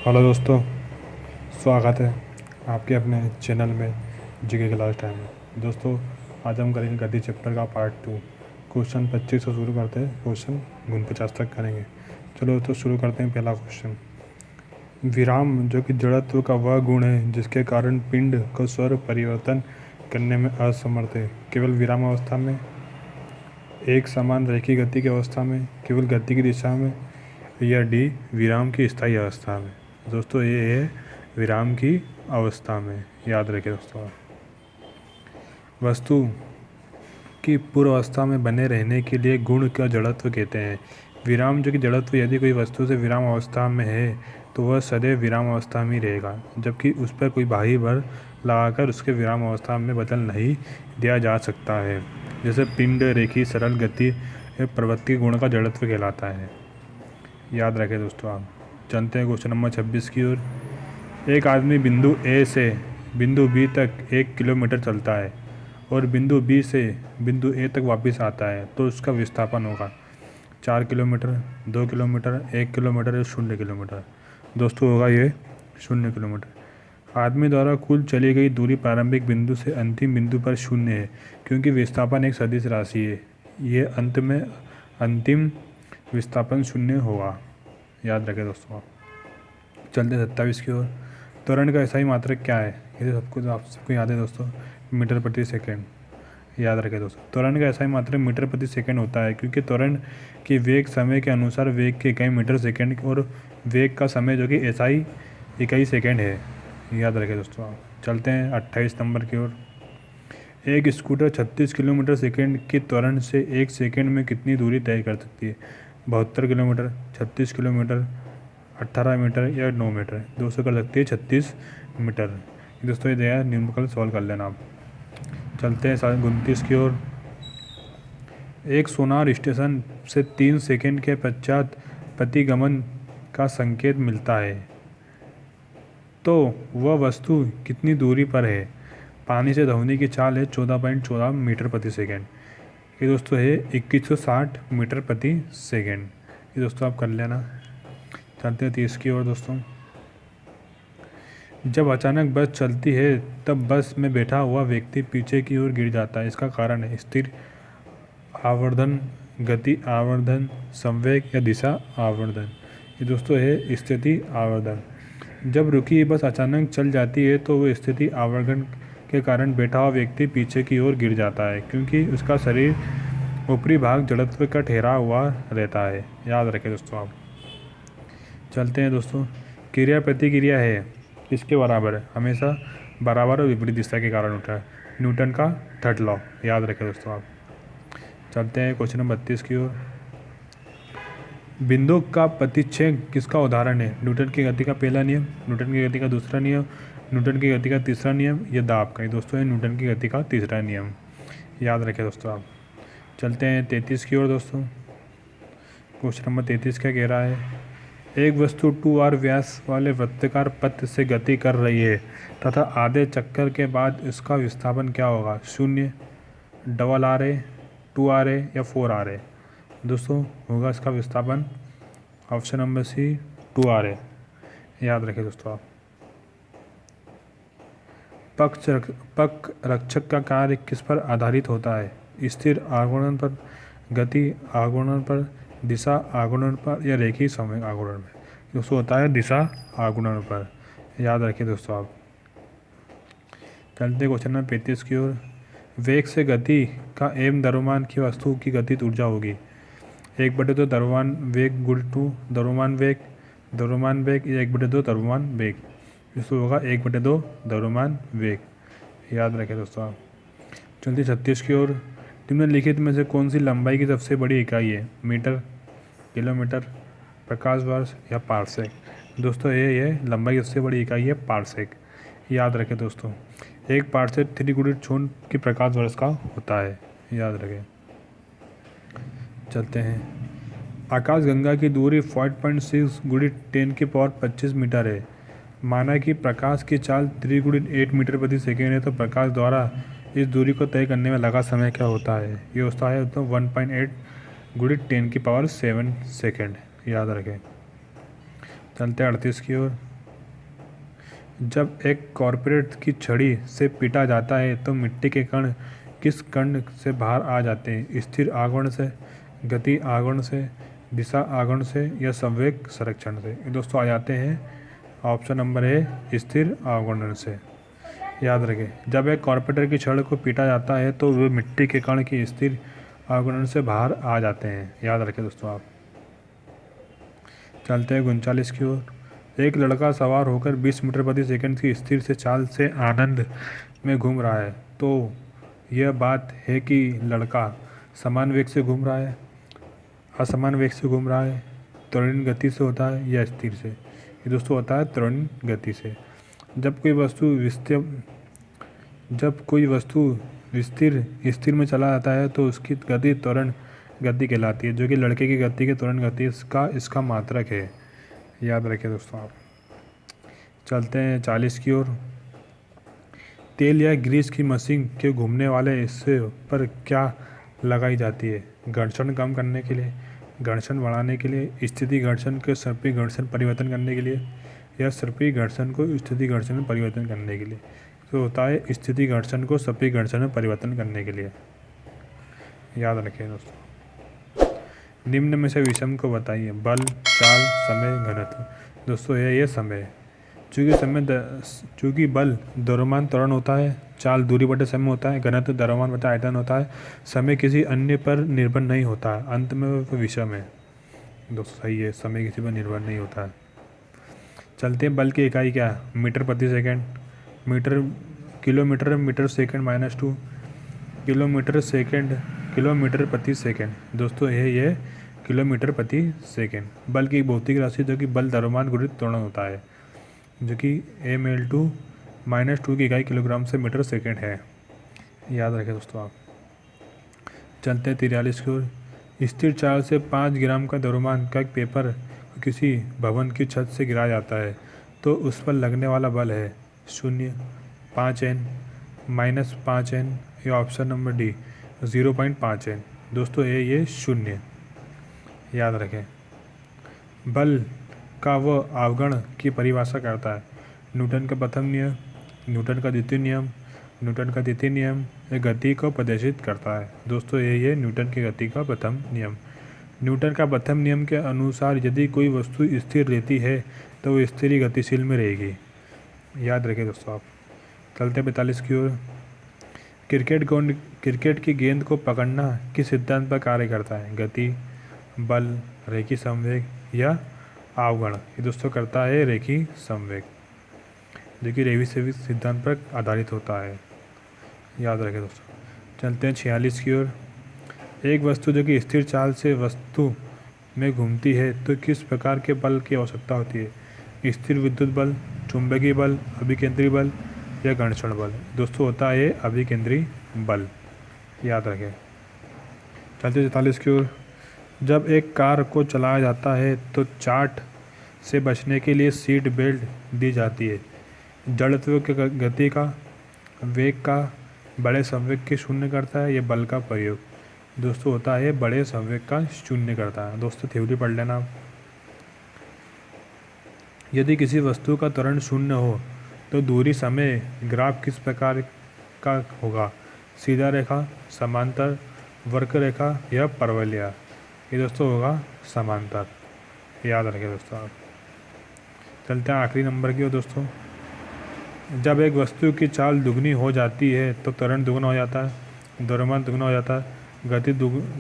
Hello दोस्तों, स्वागत है आपके अपने चैनल में जीके क्लास टाइम में। दोस्तों, आज हम करेंगे गद्दी चैप्टर का पार्ट 2। क्वेश्चन 25 से शुरू करते हैं, क्वेश्चन 49 तक करेंगे। चलो दोस्तों शुरू करते हैं। पहला क्वेश्चन, विराम जो कि जड़त्व का वह गुण है जिसके कारण पिंड को स्वर परिवर्तन करने में असमर्थ है। केवल विराम अवस्था में, एक समान रेखी गति की अवस्था में, केवल गति की दिशा में, या डी विराम की स्थायी अवस्था में। दोस्तों ये है विराम की अवस्था में, याद रखें दोस्तों। वस्तु की पूर्व अवस्था में बने रहने के लिए गुण का जड़त्व कहते हैं। विराम जो कि जड़त्व, यदि कोई वस्तु से विराम अवस्था में है तो वह सदैव विराम अवस्था में ही रहेगा, जबकि उस पर कोई बाह्य बल लगाकर उसके विराम अवस्था में बदल नहीं दिया जा सकता है। जैसे पिंड, रेखी, सरल गति, प्रवृत्ति गुण का जड़त्व कहलाता है। याद रखें दोस्तों। आप चलते हैं क्वेश्चन नंबर 26 की ओर। एक आदमी बिंदु ए से बिंदु बी तक 1 किलोमीटर चलता है और बिंदु बी से बिंदु ए तक वापस आता है, तो उसका विस्थापन होगा 4 किलोमीटर, 2 किलोमीटर, 1 किलोमीटर या 0 किलोमीटर। दोस्तों होगा ये 0 किलोमीटर। आदमी द्वारा कुल चली गई दूरी प्रारंभिक बिंदु से अंतिम बिंदु पर 0 है, क्योंकि विस्थापन एक सदिश राशि है। ये अंत में अंतिम विस्थापन 0 होगा। याद रखें दोस्तों। चलते 27 की ओर। त्वरण का SI मात्रक क्या है? ये आप सबको याद है दोस्तों, मीटर प्रति सेकंड। याद रखें दोस्तों, त्वरण का SI मात्रक मीटर प्रति सेकंड होता है, क्योंकि त्वरण की वेग समय के अनुसार वेग की इकाई मीटर सेकंड और वेग का समय जो कि SI इकाई सेकंड है। याद रखें दोस्तों। चलते हैं 28 नंबर की ओर। एक स्कूटर 36 किलोमीटर सेकंड की त्वरण से 1 सेकंड में कितनी दूरी तय कर सकती है? 72 किलोमीटर, 36 किलोमीटर, 18 मीटर या 9 मीटर। दोस्तों कर सकती है 36 मीटर। दोस्तों ये दिया, न्यूमेरिकल सॉल्व कर लेना आप। चलते हैं 29 की ओर। एक सोनार स्टेशन से 3 सेकंड के पश्चात प्रतिगमन का संकेत मिलता है, तो वह वस्तु कितनी दूरी पर है? पानी से ध्वनि की चाल है 14.14 मीटर प्रति सेकंड। ये दोस्तों है 2160 मीटर प्रति सेकंड। ये दोस्तों आप कर लेना। चलते हैं 30 की ओर दोस्तों। जब अचानक बस चलती है तब बस में बैठा हुआ व्यक्ति पीछे की ओर गिर जाता है। इसका कारण है स्थिर आवर्धन, गति आवर्धन, संवेग या दिशा आवर्धन। ये दोस्तों है स्थिति आवर्धन। जब रुकी बस अचानक चल जाती है तो वो स्थिति आवर्धन के कारण बैठा हुआ व्यक्ति पीछे की ओर गिर जाता है, क्योंकि उसका शरीर ऊपरी भाग जड़त्व का ठहरा हुआ रहता है। याद रखें दोस्तों आप। चलते हैं दोस्तों। क्रिया प्रतिक्रिया है किसके बराबर है? हमेशा बराबर और विपरीत दिशा के कारण होता है। न्यूटन का थर्ड लॉ। याद रखें दोस्तों आप। चलते हैं क्वेश्चन नंबर 32 की ओर। बिंदु का प्रतिच्छेद किसका उदाहरण है? न्यूटन की गति का पहला नियम, न्यूटन की गति का दूसरा नियम, न्यूटन की गति का तीसरा नियम, या दाब का। दोस्तों है न्यूटन की गति का तीसरा नियम। याद रखें दोस्तों आप। चलते हैं 33 की ओर दोस्तों। क्वेश्चन नंबर 33 क्या कह रहा है? एक वस्तु 2r व्यास वाले वृत्ताकार पथ से गति कर रही है तथा आधे चक्कर के बाद इसका विस्थापन क्या होगा? 0, डबल RA, 2RA या 4RA। दोस्तों होगा इसका विस्थापन ऑप्शन नंबर सी, 2RA। याद रखें दोस्तों आप। पक्ष रक्षक का कार्य किस पर आधारित होता है? स्थिर आघूर्ण पर, गति आघूर्ण पर, दिशा आघूर्ण पर या रेखीय समय आघूर्ण में। दोस्तों होता है दिशा आघूर्ण पर। याद रखिए दोस्तों आप। चलते क्वेश्चन नंबर 35 की ओर। वेग से गति का एम द्रव्यमान की वस्तु की गतिज ऊर्जा होगी 1/2 द्रव्यमान वेग गुण 2 द्रव्यमान वेग या 1/2 द्रव्यमान वेग। इसको होगा 1/2 द्रव्यमान वेग। याद रखें दोस्तों आप। चलते 36 की ओर। निम्नलिखित में से कौन सी लंबाई की सबसे बड़ी इकाई है? मीटर, किलोमीटर, प्रकाश वर्ष या पारसेक। दोस्तों ये लंबाई की सबसे बड़ी इकाई है पारसेक। याद रखें दोस्तों। एक पारसेक 3 गुणित 6 की प्रकाश वर्ष का होता है। याद रखें। चलते हैं। आकाशगंगा की दूरी 5.6 गुणित 10 की पावर 25 मीटर है। माना कि प्रकाश की चाल 3 गुणित 8 मीटर प्रति सेकेंड है, तो प्रकाश द्वारा इस दूरी को तय करने में लगा समय क्या होता है? ये होता है 1.8 गुणित 10 की पावर 7 सेकेंड। याद रखें। चलते हैं 38 की ओर। जब एक कॉर्पोरेट की छड़ी से पीटा जाता है तो मिट्टी के कण किस कण से बाहर आ जाते हैं? स्थिर आघूर्ण से, गति आघूर्ण से, दिशा आघूर्ण से या संवेग संरक्षण से? ये दोस्तों आ जाते हैं ऑप्शन नंबर ए स्थिर आघूर्ण से। याद रखें, जब एक कॉर्पोरेटर की छड़ को पीटा जाता है तो वे मिट्टी के कण की स्थिर आघूर्ण से बाहर आ जाते हैं। याद रखें दोस्तों आप। चलते हैं 39 की ओर। एक लड़का सवार होकर 20 मीटर प्रति सेकंड की स्थिर से चाल से आनंद में घूम रहा है, तो यह बात है कि लड़का समान वेग से घूम रहा है, असमान वेग से घूम रहा है, त्वरण गति से होता है या स्थिर से? ये दोस्तों होता है त्वरण गति से। जब कोई वस्तु स्थिर में चला जाता है तो उसकी गति त्वरण गति कहलाती है, जो कि लड़के की गति के त्वरण गति इसका मात्रक है। याद रखें दोस्तों आप। चलते हैं 40 की ओर। तेल या ग्रीस की मशीन के घूमने वाले हिस्से पर क्या लगाई जाती है? घर्षण कम करने के लिए, घर्षण बढ़ाने के लिए, स्थिति घर्षण के सर्पी घर्षण परिवर्तन करने के लिए या सर्पी घर्षण को स्थिति घर्षण में परिवर्तन करने के लिए? तो होता है स्थिति घर्षण को सर्पी घर्षण में परिवर्तन करने के लिए। याद रखें दोस्तों। निम्न में से विषम को बताइए। बल, चाल, समय, घनत्व। दोस्तों ये समय। चूँकि बल द्रव्यमान त्वरण होता है, चाल दूरी बटे समय होता है, घनत्व द्रव्यमान बटे आयतन होता है, समय किसी अन्य पर निर्भर नहीं होता है, अंत में वह विषम है। दोस्तों सही है, समय किसी पर निर्भर नहीं होता है। चलते हैं, बल की इकाई क्या है? मीटर प्रति second, kilometre metre second -2, kilometre प्रति सेकेंड। दोस्तों ये किलोमीटर प्रति सेकेंड। बल की भौतिक राशि जो कि बल द्रव्यमान गुणित त्वरण होता है, जो कि ml2 -2 की इकाई किलोग्राम से मीटर सेकेंड है। याद रखें दोस्तों आप। चलते हैं 43 की ओर। स्थिर चाल से 5 ग्राम का द्रव्यमान का एक पेपर किसी भवन की छत से गिराया जाता है, तो उस पर लगने वाला बल है 0, 5N, -5N या ऑप्शन नंबर डी 0.5N। दोस्तों ये 0। याद रखें। बल का वह अवगुण की परिभाषा करता है। न्यूटन का प्रथम नियम, न्यूटन का द्वितीय नियम, न्यूटन का तृतीय नियम ये गति को प्रदर्शित करता है। दोस्तों ये न्यूटन की गति का प्रथम नियम। न्यूटन का प्रथम नियम के अनुसार यदि कोई वस्तु स्थिर रहती है तो वो स्थिर ही गतिशील में रहेगी। याद रखें दोस्तों आप। चलते 45 की ओर। क्रिकेट की गेंद को पकड़ना किस सिद्धांत पर कार्य करता है? गति, बल, रेखी संवेग या अवगुण? ये दोस्तों करता है रेखी संवेग, जो कि रेखी संवेग सिद्धांत पर आधारित होता है। याद रखें दोस्तों। चलते हैं 46 की ओर। एक वस्तु जो कि स्थिर चाल से वस्तु में घूमती है तो किस प्रकार के बल की आवश्यकता होती है? स्थिर विद्युत बल, चुंबकीय बल, अभिकेंद्री बल या घर्षण बल? दोस्तों होता है अभिकेंद्री बल। याद रखें। चलते 44 की ओर। जब एक कार को चलाया जाता है तो चार्ट से बचने के लिए सीट बेल्ट दी जाती है। जड़त्व के गति का, वेग का, बड़े संवेग के शून्य करता है या बल का प्रयोग? दोस्तों होता है बड़े संवेग का शून्य करता है। दोस्तों थ्योरी पढ़ लेना आप। यदि किसी वस्तु का त्वरण शून्य हो तो दूरी समय ग्राफ किस प्रकार का होगा? सीधा रेखा, समांतर, वक्र या परवलय? ये दोस्तों होगा समांतर। याद रखें दोस्तों आप। चलते हैं आखिरी नंबर की ओर दोस्तों। जब एक वस्तु की चाल दुगनी हो जाती है तो त्वरण दुगना हो जाता है, द्रव्यमान दुगना हो जाता है,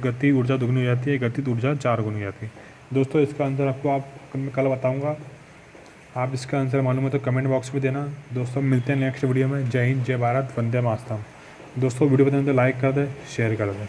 गति ऊर्जा दुगनी हो जाती है, गतिज ऊर्जा 4 गुनी हो जाती है। दोस्तों इसका आंसर आपको मैं कल बताऊंगा। आप इसका आंसर मालूम है तो कमेंट बॉक्स में देना। दोस्तों मिलते हैं नेक्स्ट वीडियो में। जय हिंद, जय भारत, वंदे मातरम। दोस्तों वीडियो पसंद है तो लाइक कर दें, शेयर कर दें।